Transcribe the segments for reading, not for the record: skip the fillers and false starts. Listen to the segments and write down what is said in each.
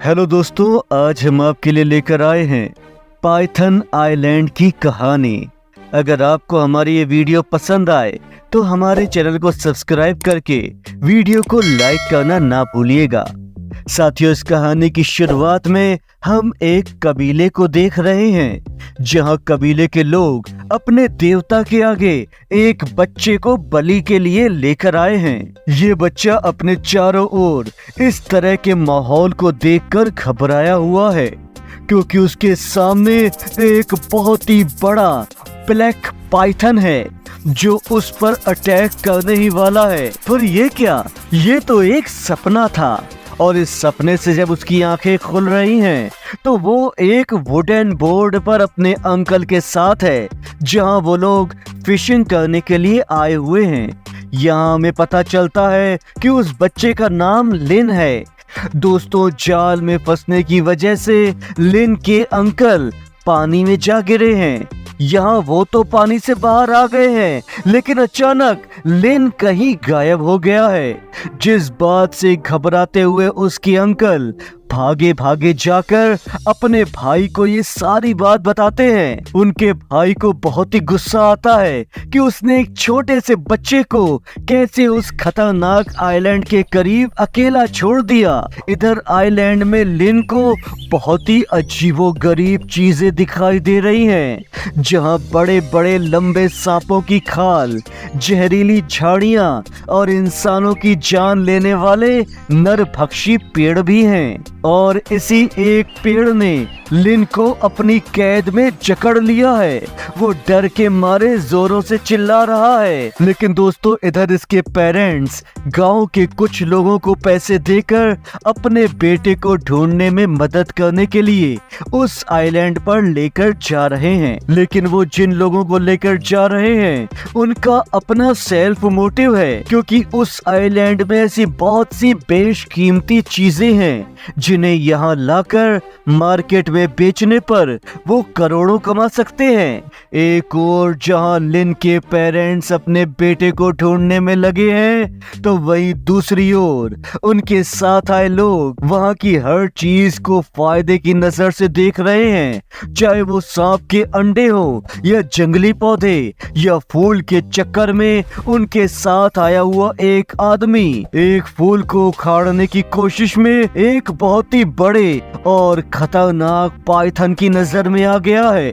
Hello दोस्तों, आज हम आपके लिए लेकर आए हैं पाइथन आइलैंड की कहानी। अगर आपको हमारी ये वीडियो पसंद आए तो हमारे चैनल को सब्सक्राइब करके वीडियो को लाइक करना ना भूलिएगा। साथियों, इस कहानी की शुरुआत में हम एक कबीले को देख रहे हैं, जहां कबीले के लोग अपने देवता के आगे एक बच्चे को बलि के लिए लेकर आए हैं। ये बच्चा अपने चारों ओर इस तरह के माहौल को देखकर घबराया हुआ है, क्योंकि उसके सामने एक बहुत ही बड़ा ब्लैक पाइथन है जो उस पर अटैक करने ही वाला है। पर ये क्या, ये तो एक सपना था। और इस सपने से जब उसकी आंखें खुल रही हैं तो वो एक वुडन बोर्ड पर अपने अंकल के साथ है, जहां वो लोग फिशिंग करने के लिए आए हुए हैं। यहाँ हमें पता चलता है कि उस बच्चे का नाम लिन है। दोस्तों, जाल में फंसने की वजह से लिन के अंकल पानी में जा गिरे हैं। यहाँ वो तो पानी से बाहर आ गए हैं, लेकिन अचानक लिन कहीं गायब हो गया है, जिस बात से घबराते हुए उसके अंकल भागे भागे जाकर अपने भाई को ये सारी बात बताते हैं। उनके भाई को बहुत ही गुस्सा आता है कि उसने एक छोटे से बच्चे को कैसे उस खतरनाक आइलैंड के करीब अकेला छोड़ दिया। इधर आइलैंड में लिन को बहुत ही अजीबोगरीब चीजें दिखाई दे रही हैं, जहां बड़े बड़े लंबे सांपों की खाल, जहरीली झाड़ियां और इंसानों की जान लेने वाले नरभक्षी पेड़ भी हैं। और इसी एक पेड़ ने लिन को अपनी कैद में जकड़ लिया है। वो डर के मारे जोरों से चिल्ला रहा है। लेकिन दोस्तों, इधर इसके पेरेंट्स गांव के कुछ लोगों को पैसे देकर अपने बेटे को ढूंढने में मदद करने के लिए उस आइलैंड पर लेकर जा रहे हैं। लेकिन वो जिन लोगों को लेकर जा रहे हैं उनका अपना सेल्फ मोटिव है, क्योंकि उस आइलैंड में ऐसी बहुत सी बेशकीमती चीजें हैं जिन्हें यहाँ लाकर मार्केट में बेचने पर वो करोड़ों कमा सकते हैं। एक और जहाँ लिन के पेरेंट्स अपने बेटे को ढूंढने में लगे हैं, तो वहीं दूसरी ओर उनके साथ आए लोग वहाँ की हर चीज को फायदे की नजर से देख रहे हैं, चाहे वो सांप के अंडे हो या जंगली पौधे या फूल के चक्कर में उनके साथ आया हुआ एक आदमी एक फूल को उखाड़ने की कोशिश में एक बहुत ही बड़े और खतरनाक पाइथन की नजर में आ गया है।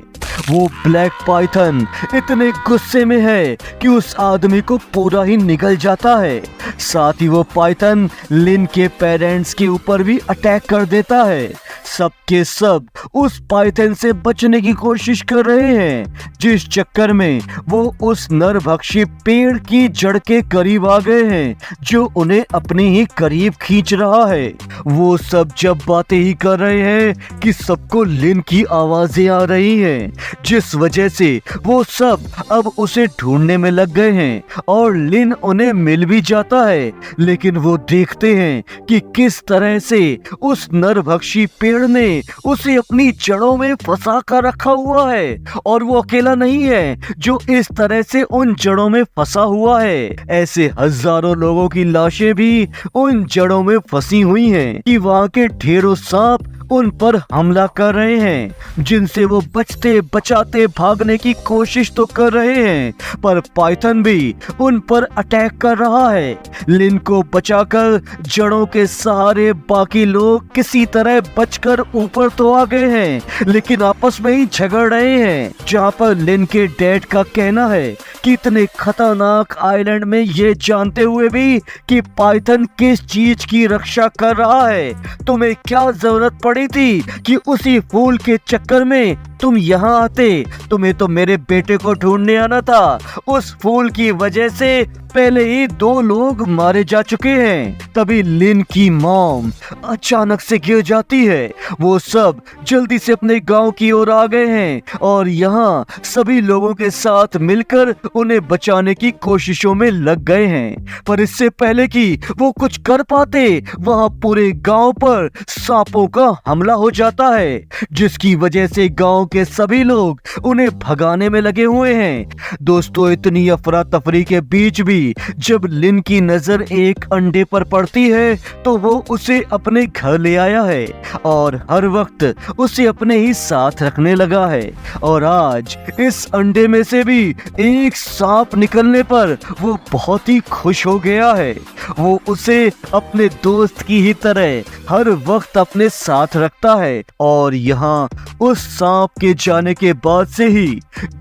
वो ब्लैक पाइथन इतने गुस्से में है कि उस आदमी को पूरा ही निगल जाता है। साथ ही वो पाइथन लिन के पेरेंट्स के ऊपर भी अटैक कर देता है। सबके सब उस पाइथन से बचने की कोशिश कर रहे हैं, जिस चक्कर में वो उस नरभक्षी पेड़ की जड़ के करीब आ गए हैं, जो उन्हें अपने ही करीब खींच रहा है। वो सब जब बातें ही कर रहे हैं कि सबको लिन की आवाजें आ रही हैं, जिस वजह से वो सब अब उसे ढूंढने में लग गए हैं और लिन उन्हें मिल भी जाता है। लेकिन वो देखते हैं कि किस तरह से उस नरभक्षी पेड़ ने उसे अपनी जड़ों में फंसा कर रखा हुआ है, और वो अकेला नहीं है जो इस तरह से उन जड़ों में फंसा हुआ है। ऐसे हजारों लोगों की लाशें भी उन जड़ों में फंसी हुई हैं कि वहाँ के ढेरों सांप उन पर हमला कर रहे हैं, जिनसे वो बचते बचाते भागने की कोशिश तो कर रहे हैं, पर पाइथन भी उन पर अटैक कर रहा है। लिन को बचाकर जड़ों के सहारे बाकी लोग किसी तरह बचकर ऊपर तो आ गए हैं, लेकिन आपस में ही झगड़ रहे हैं। जहाँ पर लिन के डैड का कहना है कि इतने खतरनाक आइलैंड में ये जानते हुए भी कि पाइथन किस चीज की रक्षा कर रहा है, तुम्हें क्या जरूरत पड़ी थी कि उसी फूल के चक्कर में तुम यहाँ आते? तुम्हें तो मेरे बेटे को ढूंढने आना था। उस फूल की वजह से पहले ही 2 लोग मारे जा चुके हैं। तभी लिन की मॉम अचानक से गिर जाती है। वो सब जल्दी से अपने गांव की ओर आ गए हैं और यहाँ सभी लोगों के साथ मिलकर उन्हें बचाने की कोशिशों में लग गए हैं। पर इससे पहले कि वो कुछ कर पाते, वहाँ पूरे गांव पर सांपों का हमला हो जाता है, जिसकी वजह से गांव के सभी लोग उन्हें भगाने में लगे हुए हैं। दोस्तों, इतनी अफरा तफरी के बीच भी जब लिन की नजर एक अंडे पर पड़ती है तो वो उसे अपने घर ले आया है और हर वक्त उसे अपने ही साथ रखने लगा है। और आज इस अंडे में से भी एक सांप निकलने पर वो बहुत ही खुश हो गया है। वो उसे अपने दोस्त की ही तरह हर वक्त अपने साथ रखता है। और यहाँ उस सांप के जाने के बाद से ही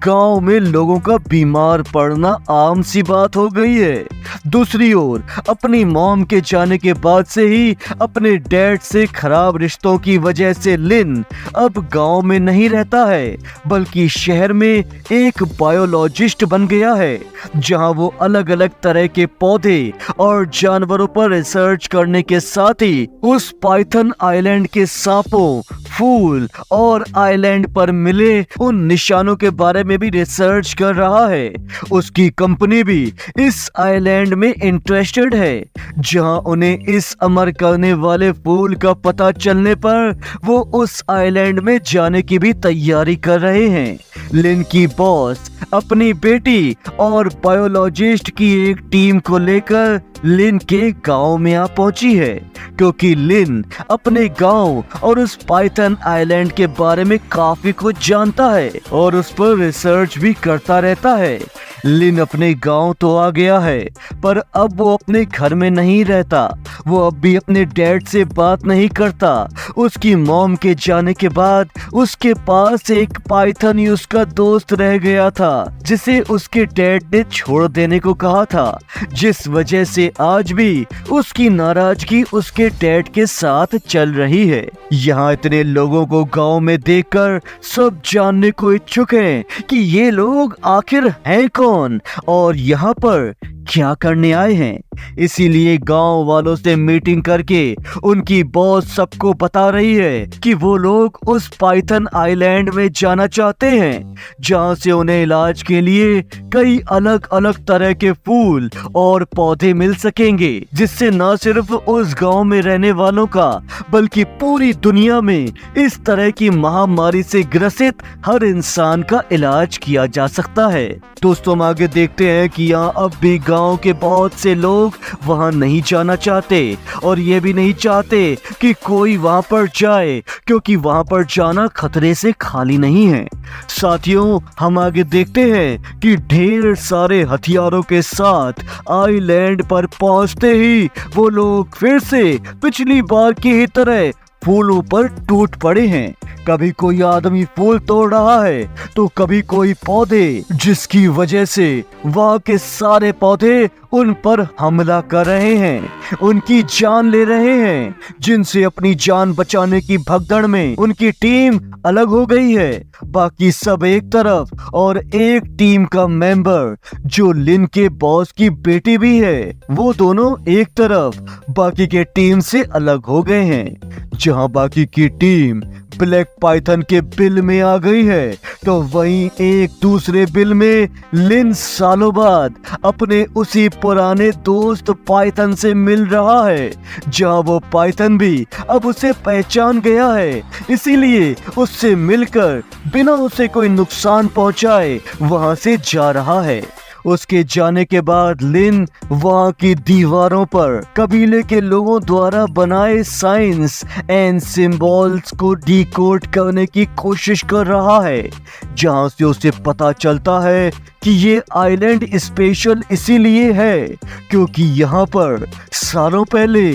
गांव में लोगों का बीमार पड़ना आम सी बात हो गई है। दूसरी ओर अपनी मॉम के जाने के बाद से ही अपने डैड से खराब रिश्तों की वजह से लिन अब गांव में नहीं रहता है, बल्कि शहर में एक बायोलॉजिस्ट बन गया है, जहां वो अलग अलग तरह के पौधे और जानवरों पर रिसर्च करने के साथ ही उस पाइथन आइलैंड के सांपों, फूल और आइलैंड पर मिले उन निशानों के बारे में भी रिसर्च कर रहा है। उसकी कंपनी भी इस आइलैंड में इंटरेस्टेड है, जहां उन्हें इस अमर करने वाले फूल का पता चलने पर वो उस आइलैंड में जाने की भी तैयारी कर रहे हैं। लिन की बॉस अपनी बेटी और बायोलॉजिस्ट की एक टीम को लेकर लिन के गांव में आ पहुंची है, क्योंकि लिन अपने गांव और उस पाइथन आइलैंड के बारे में काफी कुछ जानता है और उस पर रिसर्च भी करता रहता है। लिन अपने गांव तो आ गया है, पर अब वो अपने घर में नहीं रहता। वो अब भी अपने डैड से बात नहीं करता। उसकी मॉम के जाने के बाद उसके पास एक पाइथन ही उसका दोस्त रह गया था, जिसे उसके डैड ने छोड़ देने को कहा था, जिस वजह से आज भी उसकी नाराजगी उसके डैड के साथ चल रही है। यहाँ इतने लोगों को गांव में देखकर सब जानने को इच्छुक हैं कि ये लोग आखिर हैं कौन और यहाँ पर क्या करने आए हैं। इसीलिए गांव वालों से मीटिंग करके उनकी बॉस सबको बता रही है कि वो लोग उस पाइथन आइलैंड में जाना चाहते हैं, जहां से उन्हें इलाज के लिए कई अलग अलग तरह के फूल और पौधे मिल सकेंगे, जिससे न सिर्फ उस गांव में रहने वालों का बल्कि पूरी दुनिया में इस तरह की महामारी से ग्रसित हर इंसान का इलाज किया जा सकता है। दोस्तों, हम आगे देखते हैं कि यहाँ अब भी गांव के बहुत से लोग वहां नहीं जाना चाहते और ये भी नहीं चाहते कि कोई वहां पर जाए, क्योंकि वहां पर जाना खतरे से खाली नहीं है। साथियों, हम आगे देखते हैं कि ढेर सारे हथियारों के साथ आइलैंड पर पहुंचते ही वो लोग फिर से पिछली बार की ही तरह फूलों पर टूट पड़े हैं। कभी कोई आदमी फूल तोड़ रहा है तो कभी कोई पौधे, जिसकी वजह से वहाँ के सारे पौधे उन पर हमला कर रहे हैं, उनकी जान ले रहे हैं, जिनसे अपनी जान बचाने की भगदड़ में उनकी टीम अलग हो गई है। बाकी सब एक तरफ और एक टीम का मेंबर जो लिन के बॉस की बेटी भी है, वो दोनों एक तरफ बाकी के टीम से अलग हो गए हैं। जहां बाकी की टीम ब्लैक पाइथन के बिल में आ गई है, तो वहीं एक दूसरे बिल में लिन सालों बाद अपने उसी पुराने दोस्त पाइथन से मिल रहा है, जहां वो पाइथन भी अब उसे पहचान गया है। इसीलिए उससे मिलकर बिना उसे कोई नुकसान पहुंचाए वहां से जा रहा है। उसके जाने के बाद लिन वहाँ की दीवारों पर कबीले के लोगों द्वारा बनाए साइंस एंड सिंबल्स को डिकोड करने की कोशिश कर रहा है, जहाँ से उसे पता चलता है कि ये आइलैंड स्पेशल इसीलिए है क्योंकि यहाँ पर सालों पहले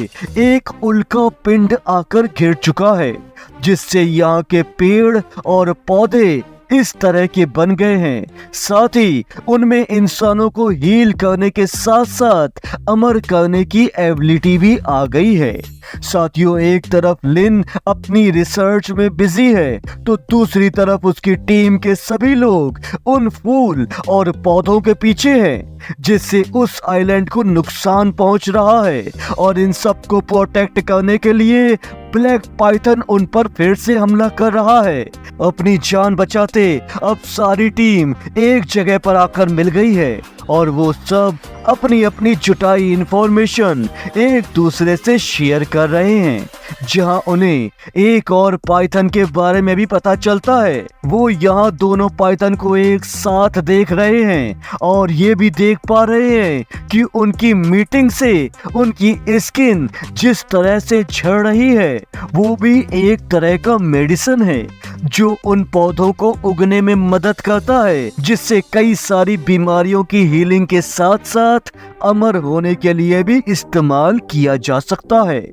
एक उल्का पिंड आकर गिर चुका है, जिससे यहाँ के पेड़ और पौधे इस तरह के बन गए हैं। साथ ही उनमें इंसानों को हील करने के साथ साथ अमर करने की एबिलिटी भी आ गई है। साथियों, एक तरफ लिन अपनी रिसर्च में बिजी है, तो दूसरी तरफ उसकी टीम के सभी लोग उन फूल और पौधों के पीछे हैं, जिससे उस आइलैंड को नुकसान पहुंच रहा है। और इन सब को प्रोटेक्ट करने के लिए ब्लैक पाइथन उन पर फिर से हमला कर रहा है। अपनी जान बचाते अब सारी टीम एक जगह पर आकर मिल गई है और वो सब अपनी अपनी जुटाई इंफॉर्मेशन एक दूसरे से शेयर कर रहे हैं, जहां उन्हें एक और पाइथन के बारे में भी पता चलता है। वो यहाँ दोनों पाइथन को एक साथ देख रहे हैं और ये भी देख पा रहे हैं कि उनकी मीटिंग से उनकी स्किन जिस तरह से झड़ रही है वो भी एक तरह का मेडिसिन है जो उन पौधों को उगने में मदद करता है, जिससे कई सारी बीमारियों की हीलिंग के साथ साथ अमर होने के लिए भी इस्तेमाल किया जा सकता है।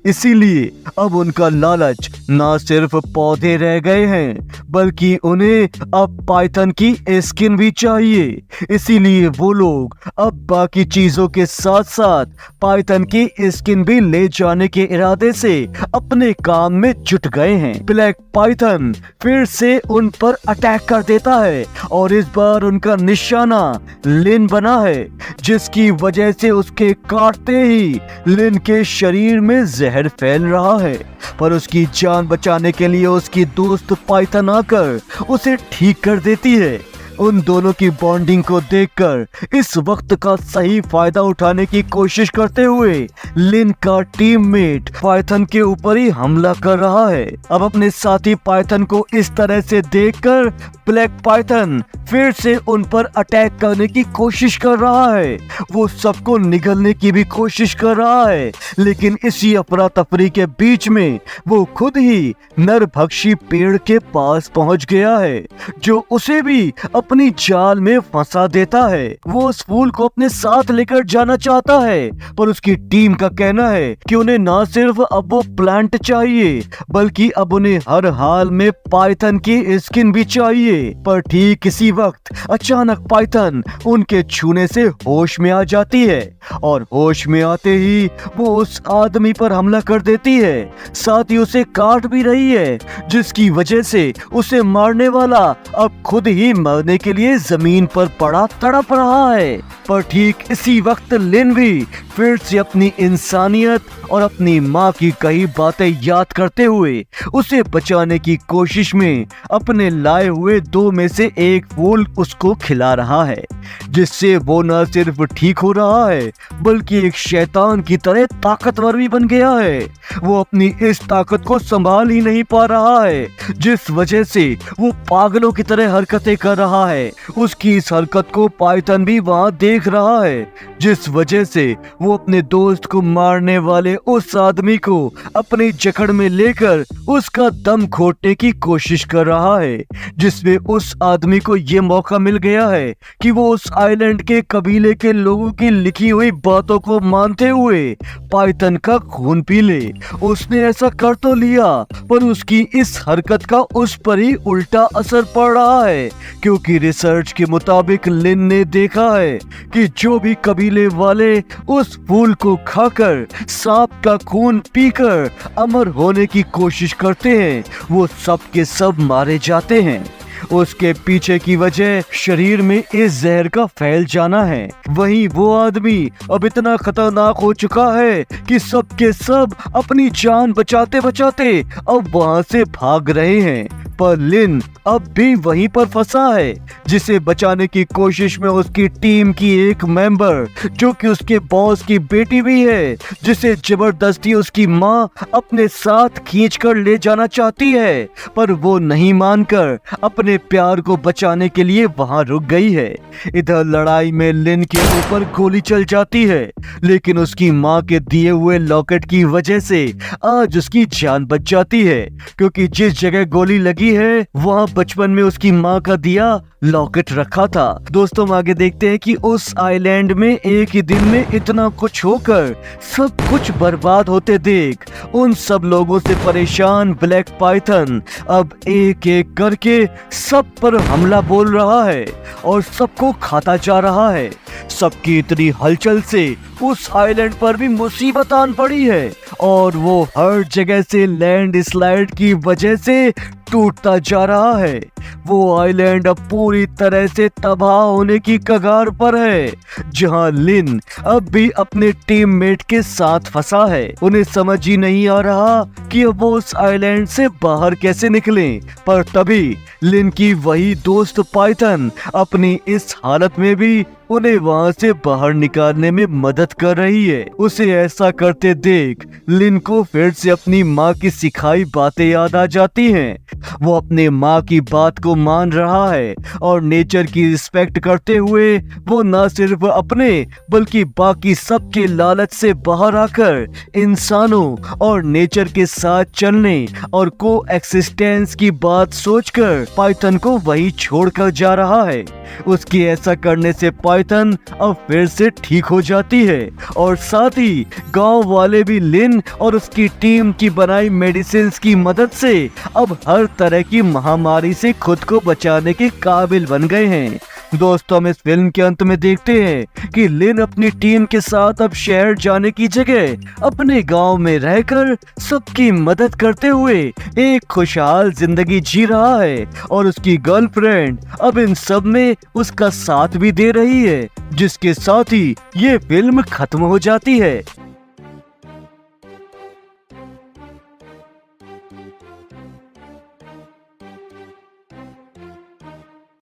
इसीलिए अब उनका लालच ना सिर्फ पौधे रह गए हैं बल्कि उन्हें अब पाइथन की स्किन भी चाहिए। इसीलिए वो लोग अब बाकी चीजों के साथ साथ पाइथन की स्किन भी ले जाने के इरादे से अपने काम में जुट गए हैं। ब्लैक पाइथन फिर से उन पर अटैक कर देता है और इस बार उनका निशाना लिन बना है, जिसकी वजह से उसके काटते ही लिन के शरीर में जहर फैल रहा है। पर उसकी जान बचाने के लिए उसकी दोस्त पाइथन आकर उसे ठीक कर देती है। उन दोनों की बॉन्डिंग को देखकर इस वक्त का सही फायदा उठाने की कोशिश करते हुए लिन का टीममेट पाइथन के ऊपर ही हमला कर रहा है। अब अपने साथी पाइथन को इस तरह से देखकर ब्लैक पाइथन फिर से उन पर अटैक करने की कोशिश कर रहा है। वो सबको निगलने की भी कोशिश कर रहा है, लेकिन इसी अफरा तफरी के बीच में वो खुद ही नरभक्षी पेड़ के पास पहुंच गया है, जो उसे भी अपनी जाल में फंसा देता है। वो उस फूल को अपने साथ लेकर जाना चाहता है, पर उसकी टीम का कहना है कि उन्हें ना सिर्फ अब वो प्लांट चाहिए बल्कि अब उन्हें हर हाल में पाइथन की स्किन भी चाहिए। पर ठीक इसी वक्त अचानक पाइथन उनके छूने से होश में आ जाती है और होश में आते ही वो उस आदमी पर हमला कर देती है, साथ ही उसे काट भी रही है, जिसकी वजह से उसे मारने वाला अब खुद ही मरने के लिए जमीन पर पड़ा तड़प रहा है। पर ठीक इसी वक्त लिन भी फिर से अपनी इंसानियत और अपनी माँ की कई बातें याद करते हुए उसे बचाने की कोशिश में अपने लाए हुए 2 में से एक फूल उसको खिला रहा है, जिससे वो न सिर्फ ठीक हो रहा है बल्कि एक शैतान की तरह ताकतवर भी बन गया है। वो अपनी इस ताकत को संभाल ही नहीं पा रहा है, जिस वजह से वो पागलों की तरह हरकतें कर रहा है। उसकी इस हरकत को पाइथन भी वहां देख रहा है, जिस वजह से वो अपने दोस्त को मारने वाले उस आदमी को अपनी जकड़ में लेकर उसका दम घोटने की कोशिश कर रहा है, जिसमें उस आदमी को ये मौका मिल गया है कि वो उस आइलैंड के कबीले के लोगों की लिखी हुई बातों को मानते हुए पाइथन का खून पी ले। उसने ऐसा कर तो लिया, पर उसकी इस हरकत का उस पर ही उल्टा असर पड़ रहा है, क्योंकि रिसर्च के मुताबिक लिन ने देखा है कि जो भी कबीले वाले उस फूल को खाकर सांप का खून पीकर अमर होने की कोशिश करते हैं, वो सब के सब मारे जाते हैं। उसके पीछे की वजह शरीर में इस जहर का फैल जाना है। वहीं वो आदमी अब इतना खतरनाक हो चुका है कि सब के सब अपनी जान बचाते बचाते अब वहां से भाग रहे हैं, पर लिन अब भी वहीं पर फंसा है, जिसे बचाने की कोशिश में उसकी टीम की एक मेंबर, जो कि उसके बॉस की बेटी भी है, जिसे जबरदस्ती उसकी माँ अपने साथ खींचकर ले जाना चाहती है, पर वो नहीं मानकर अपने प्यार को बचाने के लिए वहां रुक गई है। इधर लड़ाई में लिन के ऊपर गोली चल जाती है, लेकिन उसकी माँ के दिए हुए लॉकेट की वजह से आज उसकी जान बच जाती है, क्योंकि जिस जगह गोली लगी है वहाँ बचपन में उसकी माँ का दिया लॉकेट रखा था। दोस्तों हम आगे देखते हैं कि उस आइलैंड में एक ही दिन में इतना कुछ होकर सब कुछ बर्बाद होते देख उन सब लोगों से परेशान ब्लैक पाइथन अब एक एक करके सब पर हमला बोल रहा है और सबको खाता जा रहा है। सबकी इतनी हलचल से उस आइलैंड पर भी मुसीबत आन पड़ी है और वो हर जगह से लैंड स्लाइड की वजह से टूटता जा रहा है। वो आइलैंड अब पूरी तरह से तबाह होने की कगार पर है, जहां लिन अब भी अपने टीममेट के साथ फंसा है। उन्हें समझ ही नहीं आ रहा कि अब वो उस आइलैंड से बाहर कैसे निकलें, पर तभी लिन की वही दोस्त पाइथन अपनी इस हालत में भी उन्हें वहाँ से बाहर निकालने में मदद कर रही है। उसे ऐसा करते देख लिन को फिर से अपनी माँ की सिखाई बातें याद आ जाती हैं। वो अपने माँ की बात को मान रहा है और नेचर की रिस्पेक्ट करते हुए वो न सिर्फ अपने बल्कि बाकी सबके लालच से बाहर आकर इंसानों और नेचर के साथ चलने और को एक्सिस्टेंस की बात सोचकर पाइथन को वही छोड़कर जा रहा है। उसके ऐसा करने से पाइथन अब फिर से ठीक हो जाती है और साथ ही गांव वाले भी लिन और उसकी टीम की बनाई मेडिसिन की मदद से अब हर तरह की महामारी से खुद को बचाने के काबिल बन गए हैं। दोस्तों, हम इस फिल्म के अंत में देखते हैं कि लिन अपनी टीम के साथ अब शहर जाने की जगह अपने गांव में रहकर सबकी मदद करते हुए एक खुशहाल जिंदगी जी रहा है और उसकी गर्लफ्रेंड अब इन सब में उसका साथ भी दे रही है, जिसके साथ ही ये फिल्म खत्म हो जाती है।